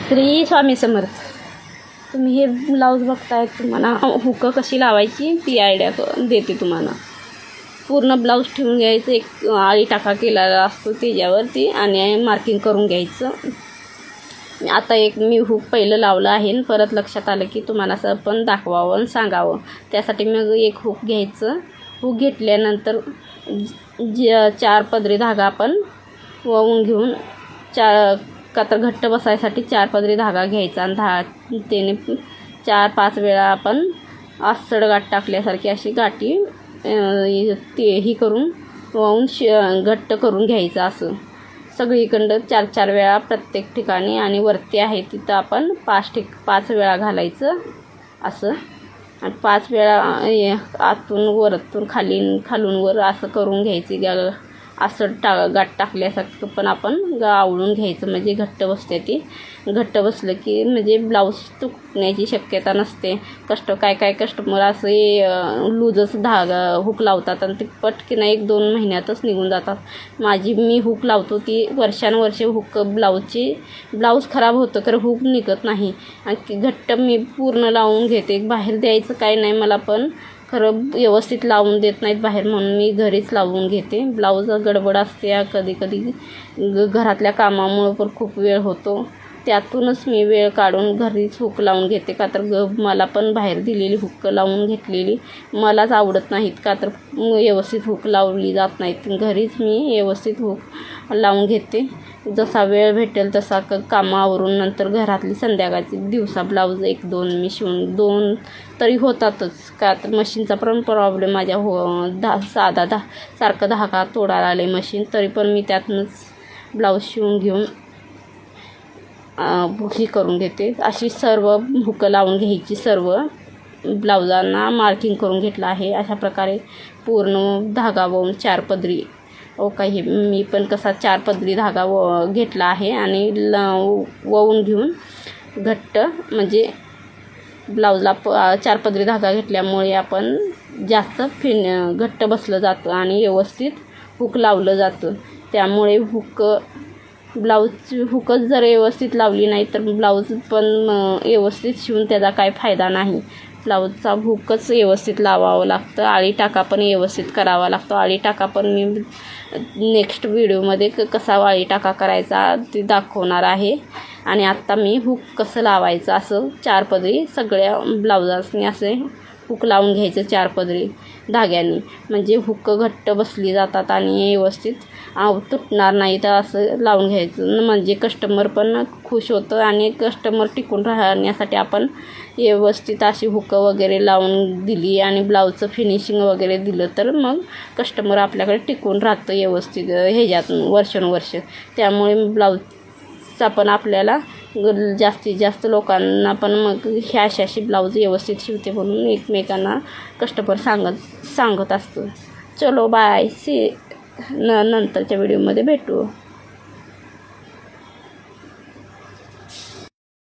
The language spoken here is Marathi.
श्री स्वामी समर्थ. तुम्ही हे ब्लाऊज बघताय, तुम्हाला हुक कशी लावायची ती आयडिया देते तुम्हाला. पूर्ण ब्लाऊज ठेवून घ्यायचं, एक आळी टाका केलेला असतो त्याच्यावरती आणि मार्किंग करून घ्यायचं. आता एक मी हुक पहिलं लावलं आहे, परत लक्षात आलं की तुम्हाला असं पण दाखवावं आणि सांगावं, त्यासाठी मग एक हुक घ्यायचं. हुक घेतल्यानंतर 4 पदरी धागा आपण वळून घेऊन का तर घट्ट बसायसाठी 4 पदरी धागा घ्यायचा आणि त्याने 4-5 वेळा आपण आसड गाठ टाकल्यासारखी अशी गाठी ही करून वळून घट्ट करून घ्यायचं. असं सगळीकडं 4-4 वेळा प्रत्येक ठिकाणी, आणि वरती आहे तिथं आपण 5 वेळा घालायचं असं. आणि 5 वेळा आतून वरतून खालून वर असं करून घ्यायची. असं गाठ टाकल्यासारखं पण आपण आवळून घ्यायचं, म्हणजे घट्ट बसते. ती घट्ट बसलं की म्हणजे ब्लाऊज तुटण्याची शक्यता नसते. काय कस्टमर असे लूजच धागा हुक लावतात आणि ते पटकन 1-2 महिन्यातच निघून जातात. मी हुक लावतो ती वर्षानुवर्षे हुक ब्लाऊज खराब होतं, खरं हुक निघत नाही. आणि घट्ट मी पूर्ण लावून घेते. बाहेर द्यायचं काय नाही मला, पण खरं व्यवस्थित लावून देत नाहीत बाहेर, म्हणून मी घरीच लावून घेते. ब्लाऊज गडबड असते, कधी घरातल्या कामामुळं पण खूप वेळ होतो, त्यातूनच मी वेळ काढून घरीच हुक लावून घेते. का तर मला पण बाहेर दिलेली हुक लावून घेतलेली मलाच आवडत नाहीत, का तर व्यवस्थित हुक लावली जात नाहीत. घरीच मी व्यवस्थित हुक लावून घेते. जसा वेळ भेटेल तसा कामावरून नंतर घरातली संध्याकाळची दिवसा ब्लाऊज 1-2 मी शिवून 2 तरी होतातच. का तर मशीनचा पण प्रॉब्लेम माझ्या सारखं धागा तोडायला आले मशीन, तरी पण मी त्यातूनच ब्लाऊज शिवून घेऊन ही करून घेते. अशी सर्व हुकं लावून घ्यायची. सर्व ब्लाऊजांना मार्किंग करून घेतलं आहे. अशा प्रकारे पूर्ण धागा वळून 4 पदरी काही मी पण कसा 4 पदरी धागा घेतला आहे आणि वळून घेऊन घट्ट, म्हणजे ब्लाऊजला 4 पदरी धागा घेतल्यामुळे आपण जास्त घट्ट बसलं जातं आणि व्यवस्थित हुक लावलं जातं. त्यामुळे हुकच जर व्यवस्थित लावली नाही तर ब्लाऊज पण व्यवस्थित शिवून त्याचा काय फायदा नाही. ब्लाऊजचा हुकच व्यवस्थित लावावं लागतं. आळी टाका पण व्यवस्थित करावा लागतो. आळी टाका पण मी नेक्स्ट व्हिडिओमध्ये कसा आळी टाका करायचा ते दाखवणार आहे. आणि आत्ता मी हुक कसं लावायचं असं 4 पदरी सगळ्या ब्लाऊजासनी असे हुक लावून घ्यायचं 4 पदरी धाग्यांनी, म्हणजे हुक घट्ट बसली जातात आणि व्यवस्थित तुटणार नाही. तर असं लावून घ्यायचं, म्हणजे कस्टमर पण खुश होतं आणि कस्टमर टिकून राहण्यासाठी आपण व्यवस्थित अशी हुकं वगैरे लावून दिली आणि ब्लाऊजचं फिनिशिंग वगैरे दिलं तर मग कस्टमर आपल्याकडे टिकून राहतं व्यवस्थित ह्याच्यातून वर्षानुवर्ष. त्यामुळे ब्लाऊजचा पण आपल्याला जास्तीत जास्त लोकांना पण मग अशी ब्लाऊज व्यवस्थित शिवते म्हणून एकमेकांना कस्टमर सांगत असतो. चलो बाय, नंतरच्या व्हिडिओमध्ये भेटू.